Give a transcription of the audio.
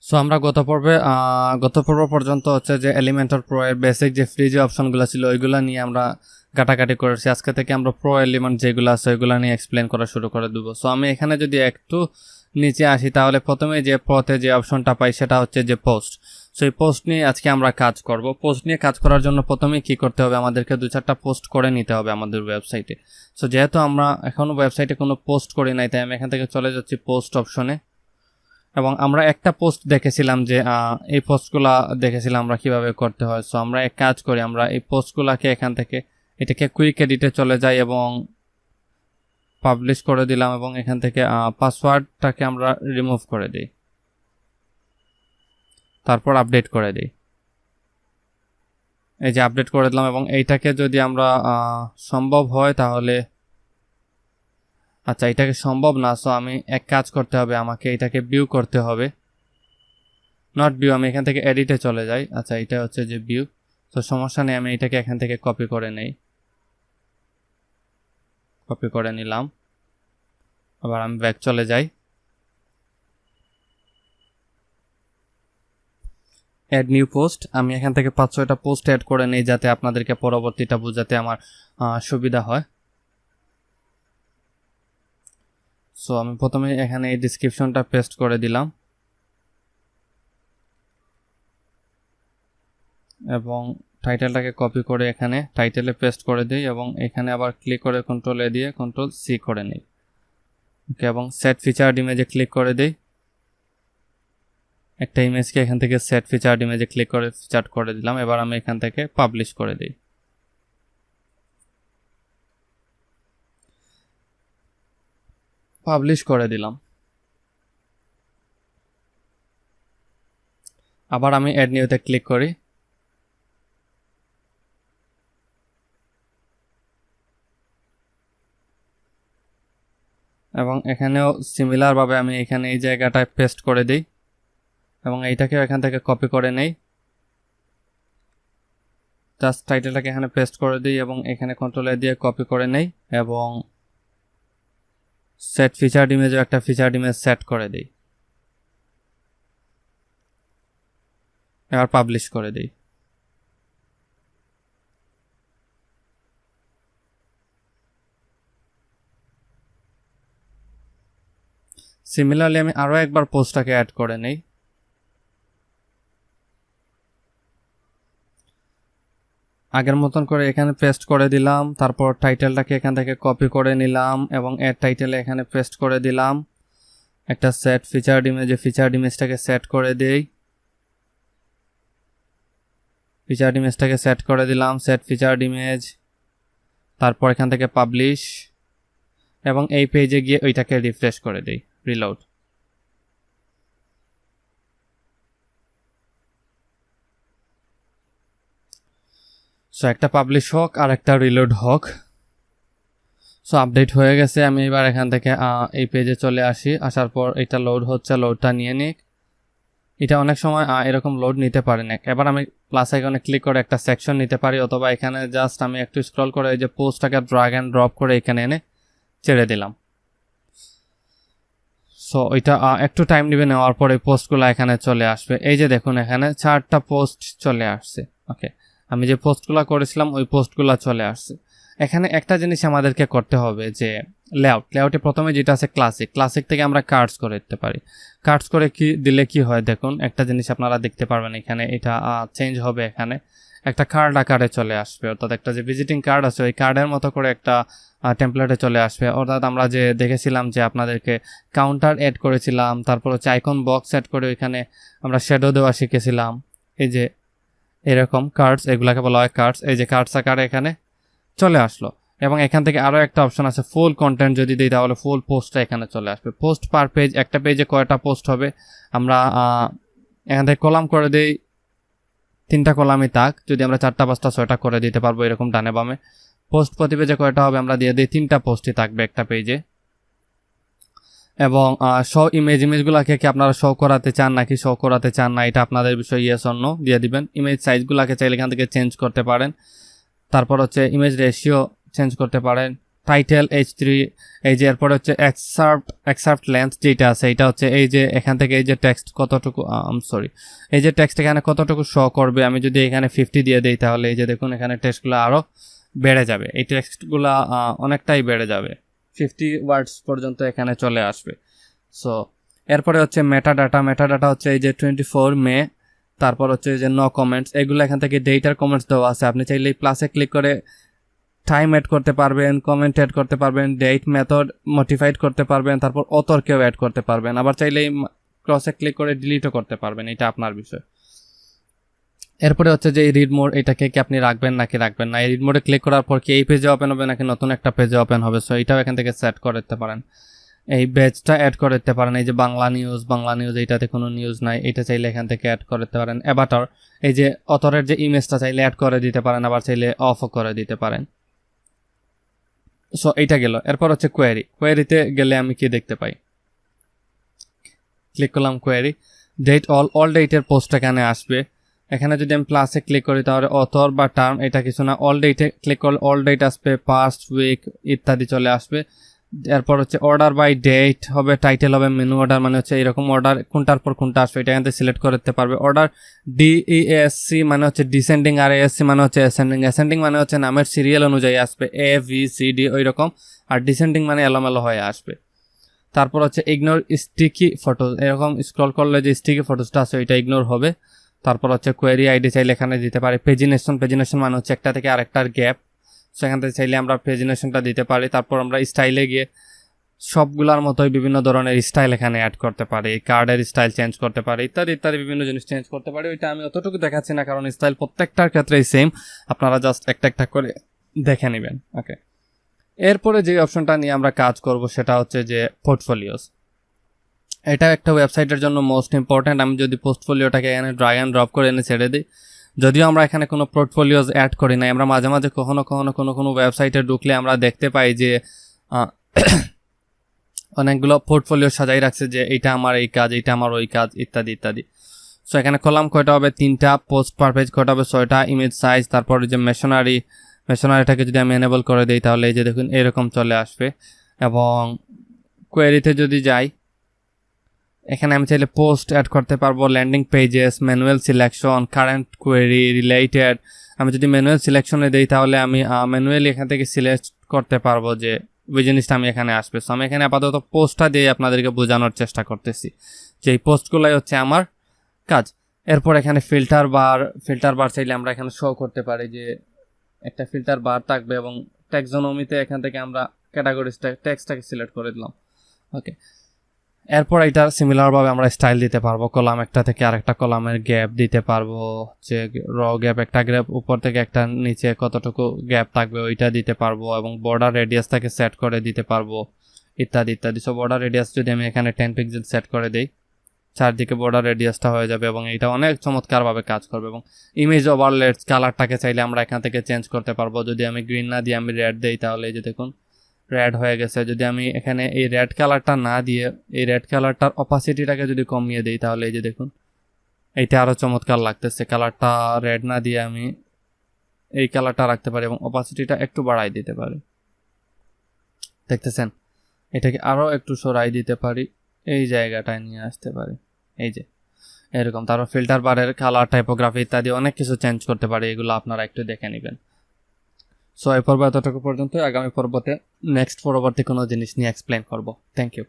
So আমরা গত পর্ব পর্যন্ত হচ্ছে যে এলিমেন্টর প্রো এর বেসিক যে ফ্রি যে অপশনগুলো ছিল ওইগুলো নিয়ে আমরা কাটাকাটি করেছি। আজকে থেকে আমরা প্রো এলিমেন্ট যেগুলো আছে ওইগুলো নিয়ে এক্সপ্লেন করা শুরু করে দেবো। সো আমি এখানে যদি একটু নিচে আসি তাহলে প্রথমে যে প্রোতে যে অপশনটা পাই সেটা হচ্ছে যে পোস্ট। সো এই পোস্ট নিয়ে আজকে আমরা কাজ করব। পোস্ট নিয়ে কাজ করার জন্য প্রথমেই কী করতে হবে, আমাদেরকে 2-4টা পোস্ট করে নিতে হবে আমাদের ওয়েবসাইটে। সো যেহেতু আমরা এখনও ওয়েবসাইটে কোনো পোস্ট করি নাই, তাই আমি এখান থেকে চলে যাচ্ছি পোস্ট অপশনে। এবং আমরা একটা পোস্ট দেখেছিলাম যে এই পোস্টগুলা দেখেছিলাম আমরা কিভাবে করতে হয়। সো আমরা এক কাজ করি, আমরা এই পোস্টগুলাকে এখান থেকে এটাকে কুইক এডিটে চলে যাই এবং পাবলিশ করে দিলাম এবং এখান থেকে পাসওয়ার্ডটাকে আমরা রিমুভ করে দিই, তারপর আপডেট করে দিই। এই যে আপডেট করে দিলাম এবং এইটাকে যদি আমরা সম্ভব হয় তাহলে, আচ্ছা এটাকে সম্ভব না। সো আমি এক কাজ করতে হবে, আমাকে এটাকে ভিউ করতে হবে। নট ভিউ, আমি এখান থেকে এডিটে চলে যাই। আচ্ছা এটা হচ্ছে যে ভিউ। তো সমস্যা নেই, আমি এটাকে এখান থেকে কপি করে নেই। কপি করে নিলাম, আবার আমি ব্যাক চলে যাই। অ্যাড নিউ পোস্ট, আমি এখান থেকে 5-6টা পোস্ট অ্যাড করে নিই যাতে আপনাদেরকে পরবর্তীটা বোঝাতে আমার সুবিধা হয়। সো আমি প্রথমে এখানে এই ডিসক্রিপশনটা পেস্ট করে দিলাম এবং টাইটেলটাকে কপি করে এখানে টাইটেলে পেস্ট করে দিই এবং এখানে আবার ক্লিক করে কন্ট্রোল এ দিয়ে কন্ট্রোল সি করে নিই। ওকে, এবং সেট ফিচার্ড ইমেজে ক্লিক করে দিই। একটা ইমেজকে এখান থেকে সেট ফিচার্ড ইমেজে ক্লিক করে ফিচার্ড করে দিলাম। এবার আমি এখান থেকে পাবলিশ করে দিই। পাবলিশ করে দিলাম। আবার আমি অ্যাড নিউতে ক্লিক করি এবং এখানেও সিমিলারভাবে আমি এখানে এই জায়গাটায় পেস্ট করে দিই এবং এইটাকেও এখান থেকে কপি করে নেই। জাস্ট টাইটেলটাকে এখানে পেস্ট করে দিই এবং এখানে কন্ট্রোল এ দিয়ে কপি করে নেই এবং সেট ফিচার্ড ইমেজও একটা ফিচার্ড ইমেজ সেট করে দিই। এবার পাবলিশ করে দিই। সিমিলারলি আমি আরও একবার পোস্টটাকে অ্যাড করে নেই। আগের মতন করে এখানে পেস্ট করে দিলাম, তারপর টাইটেলটাকে এখান থেকে কপি করে নিলাম এবং অ্যাড টাইটেলে এখানে পেস্ট করে দিলাম। একটা সেট ফিচার্ড ইমেজে ফিচার্ড ইমেজটাকে সেট করে দেই। ফিচার্ড ইমেজটাকে সেট করে দিলাম, সেট ফিচার্ড ইমেজ, তারপর এখান থেকে পাবলিশ এবং এই পেজে গিয়ে ওইটাকে রিফ্রেশ করে দিই, রিলোড। সো একটা পাবলিশ হোক আর একটা রিলোড হোক। সো আপডেট হয়ে গেছে। আমি এবার এখান থেকে এই পেজে চলে আসি। আসার পর এটা লোড হচ্ছে, লোডটা নিয়ে নিক। এটা অনেক সময় এরকম লোড নিতে পারে না। এবার আমি প্লাস আইকনে ক্লিক করে একটা সেকশন নিতে পারি, অথবা এখানে জাস্ট আমি একটু স্ক্রল করে এই যে পোস্টটাকে ড্র্যাগ অ্যান্ড ড্রপ করে এখানে এনে ছেড়ে দিলাম। সো ওইটা একটু টাইম নেবে, নেওয়ার পরে পোস্টগুলো এখানে চলে আসবে। এই যে দেখুন এখানে 4টা পোস্ট চলে আসছে। ওকে, আমি যে পোস্টগুলো করেছিলাম ওই পোস্টগুলো চলে আসছে। এখানে একটা জিনিস আমাদেরকে করতে হবে যে লেআউটে প্রথমে যেটা আছে ক্লাসিক থেকে আমরা কার্ডস করে দিতে পারি। কার্ডস করে কি দিলে কি হয় দেখুন, একটা জিনিস আপনারা দেখতে পারবেন এখানে, এটা চেঞ্জ হবে। এখানে একটা কার্ড আকারে চলে আসবে, অর্থাৎ একটা যে ভিজিটিং কার্ড আছে ওই কার্ডের মতো করে একটা টেমপ্লেটে চলে আসবে। অর্থাৎ আমরা যে দেখেছিলাম যে আপনাদেরকে কাউন্টার অ্যাড করেছিলাম, তারপর হচ্ছে আইকন বক্স অ্যাড করে ওইখানে আমরা শ্যাডো দেওয়া শিখেছিলাম। এই যে এরকম কার্ডস, এগুলাকে বলা হয় কার্ডস। এই যে কার্ডস আকারে এখানে চলে আসলো এবং এখান থেকে আরও একটা অপশন আছে ফুল কন্টেন্ট, যদি দিই তাহলে ফুল পোস্টটা এখানে চলে আসবে। পোস্ট পার পেজ, একটা পেজে কয়টা পোস্ট হবে আমরা এখান থেকে কলাম করে দিই, 3টা কলামই থাক। যদি আমরা 4টা 5টা 6টা করে দিতে পারবো এরকম ডানে বামে। পোস্ট প্রতি পেজে কয়টা হবে আমরা দিয়ে দিই, 3টা পোস্টই থাকবে একটা পেজে। এবং ইমেজগুলোকে কি আপনারা শো করাতে চান নাকি শো করাতে চান না, এটা আপনাদের বিষয়, ইয়েস অর নো দিয়ে দিবেন। ইমেজ সাইজগুলোকে চাইলে এখান থেকে চেঞ্জ করতে পারেন। তারপর হচ্ছে ইমেজ রেশিও চেঞ্জ করতে পারেন। টাইটেল H3, এই যে এরপরে হচ্ছে এক্সার্ট লেন্থ যেটা আছে এটা হচ্ছে এই যে এখান থেকে এই যে টেক্সট কতটুকু এই যে টেক্সট এখানে কতটুকু শো করবে, আমি যদি এখানে 50 দিয়ে দেই তাহলে এই যে দেখুন এখানে টেক্সটগুলো আরও বেড়ে যাবে, এই টেক্সটগুলো অনেকটাই বেড়ে যাবে, 50 ওয়ার্ডস পর্যন্ত এখানে চলে আসবে। সো এরপরে হচ্ছে মেটাডাটা হচ্ছে এই যে 24 মে, তারপর হচ্ছে যে নো কমেন্টস, এগুলো এখান থেকে ডেট আর কমেন্টস দেওয়া আছে, আপনি চাইলে প্লাসে ক্লিক করে টাইম অ্যাড করতে পারবেন, কমেন্ট অ্যাড করতে পারবেন, ডেট মেথড মডিফাইড করতে পারবেন, তারপর অথরকেও অ্যাড করতে পারবেন, আবার চাইলে ক্রসে ক্লিক করে ডিলিটও করতে পারবেন, এটা আপনার বিষয়। এরপরে হচ্ছে যে এই রিড মোড, এটাকে কি আপনি রাখবেন নাকি রাখবেন না, এই রিড মোডে ক্লিক করার পর কি এই পেজে ওপেন হবে নাকি নতুন একটা পেজে ওপেন হবে, সো এটাও এখান থেকে সেট করে দিতে পারেন। এই ব্যাচটা অ্যাড করে দিতে পারেন, এই যে বাংলা নিউজ এইটাতে কোনো নিউজ নাই, এটা চাইলে এখান থেকে অ্যাড করে দিতে পারেন। অ্যাভাটার, এই যে অথরের যে ইমেজটা চাইলে অ্যাড করে দিতে পারেন, আবার চাইলে অফও করে দিতে পারেন। সো এইটা গেল। এরপর হচ্ছে কোয়েরিতে গেলে আমি কি দেখতে পাই, ক্লিক করলাম কোয়েরি, ডেট অল ডেটের পোস্ট এখানে আসবে। এখানে যদি আমি প্লাসে ক্লিক করি তাহলে অথর বা টার্ম এটা কিছু না, অল ডেটে ক্লিক করলে অল ডেট আসবে, পাস্ট, উইক ইত্যাদি চলে আসবে। এরপর হচ্ছে অর্ডার বাই ডেট হবে, টাইটেল হবে মেনু অর্ডার, মানে হচ্ছে এরকম অর্ডার কোনটার পর কোনটা আসবে এটা এখান থেকে সিলেক্ট করে দিতে পারবে। অর্ডার DESC মানে হচ্ছে ডিসেন্ডিং, আর ASC মানে হচ্ছে অ্যাসেন্ডিং মানে হচ্ছে নামের সিরিয়াল অনুযায়ী আসবে, ABCD ওই রকম, আর ডিসেন্ডিং মানে এলোমেলো হয়ে আসবে। তারপর হচ্ছে ইগনোর স্টিকি ফটো, এরকম স্ক্রল করলে যে স্টিকি ফটোসটা আছে ওইটা ইগনোর হবে। তারপর হচ্ছে কোয়েরি আইডি চাইলে এখানে দিতে পারি। পেজিনেশন মানে হচ্ছে একটা থেকে আরেকটার গ্যাপ, সেখান থেকে চাইলে আমরা পেজিনেশনটা দিতে পারি। তারপর আমরা স্টাইলে গিয়ে সবগুলোর মতোই বিভিন্ন ধরনের স্টাইল এখানে অ্যাড করতে পারি, কার্ডের স্টাইল চেঞ্জ করতে পারি, ইত্যাদি ইত্যাদি বিভিন্ন জিনিস চেঞ্জ করতে পারি। ওইটা আমি অতটুকু দেখাচ্ছি না কারণ স্টাইল প্রত্যেকটার ক্ষেত্রেই সেম, আপনারা জাস্ট একটা একটা করে দেখে নেবেন। ওকে, এরপরে যে অপশনটা নিয়ে আমরা কাজ করব সেটা হচ্ছে যে পোর্টফোলিওস। এটা একটা ওয়েবসাইটের জন্য মোস্ট ইম্পর্ট্যান্ট। আমি যদি পোর্টফোলিওটাকে এখানে ড্র্যাগ অ্যান্ড ড্রপ করে এনে ছেড়ে দিই, যদিও আমরা এখানে কোনো পোর্টফোলিওস অ্যাড করি না, আমরা মাঝে মাঝে কখনো কোনো ওয়েবসাইটে ঢুকলে আমরা দেখতে পাই যে অনেকগুলো পোর্টফোলিও সাজাই রাখছে যে এটা আমার এই কাজ, এটা আমার ওই কাজ, ইত্যাদি ইত্যাদি। সো এখানে কলাম কয়টা হবে, 3টা, পোস্ট পার পেজ কয়টা হবে, 6টা, ইমেজ সাইজ, তারপর যে মেশনারিটাকে যদি আমি এনেবল করে দিই তাহলে এই যে দেখুন এরকম চলে আসবে। এবং কোয়েরিতে যদি যাই, এখানে আমি চাইলে পোস্ট অ্যাড করতে পারবো, landing pages, manual selection, current query, related. আমি যদি ম্যানুয়াল সিলেকশনে দিই তাহলে আমি ম্যানুয়ালি এখান থেকে সিলেক্ট করতে পারবো যে ওই জিনিসটা আমি এখানে আসবে। সো আমি এখানে আপাতত পোস্টটা দিয়ে আপনাদেরকে বোঝানোর চেষ্টা করতেছি যে এই পোস্টগুলোই হচ্ছে আমার কাজ। এরপর এখানে ফিল্টার বার চাইলে আমরা এখানে শো করতে পারি যে একটা ফিল্টার বার থাকবে, এবং ট্যাক্সোনমিতে এখান থেকে আমরা ক্যাটাগরিজটা টেক্সটটাকে সিলেক্ট করে দিলাম। ওকে, এরপর এটা সিমিলারভাবে আমরা স্টাইল দিতে পারবো, কলাম একটা থেকে আরেকটা কলামের গ্যাপ দিতে পারবো, যে গ্যাপ একটা গ্যাপ উপর থেকে একটা নিচে কতটুকু গ্যাপ থাকবে ওইটা দিতে পারবো, এবং বর্ডার রেডিয়াসটাকে সেট করে দিতে পারবো, ইত্যাদি ইত্যাদি। সো বর্ডার রেডিয়াস যদি আমি এখানে 10 পিক্সেল সেট করে দিই, চারদিকে বর্ডার রেডিয়াসটা হয়ে যাবে এবং এটা অনেক চমৎকারভাবে কাজ করবে। এবং ইমেজ ওভারলেট কালারটাকে চাইলে আমরা এখান থেকে চেঞ্জ করতে পারবো, যদি আমি গ্রিন না দিয়ে আমি রেড দিই তাহলে এই যে দেখুন রেড হয়ে গেছে। যদি আমি এখানে এই রেড কালারটা না দিয়ে এই রেড কালারটার অপাসিটিটাকে যদি কমিয়ে দিই তাহলে এই যে দেখুন এইটা আরও চমৎকার লাগতেছে। কালারটা রেড না দিয়ে আমি এই কালারটা রাখতে পারি এবং অপাসিটিটা একটু বাড়াই দিতে পারি, দেখতেছেন? এটাকে আরও একটু সরাই দিতে পারি, এই জায়গাটায় নিয়ে আসতে পারি, এই যে এরকম। তারপর ফিল্টার বারের কালার, টাইপোগ্রাফি ইত্যাদি অনেক কিছু চেঞ্জ করতে পারি, এগুলো আপনারা একটু দেখে নেবেন। সো এই পর্ব এতটুকু পর্যন্ত, আগামী পর্বতে পরবর্তী কোনো জিনিস নিয়ে এক্সপ্লেন করব। Thank you.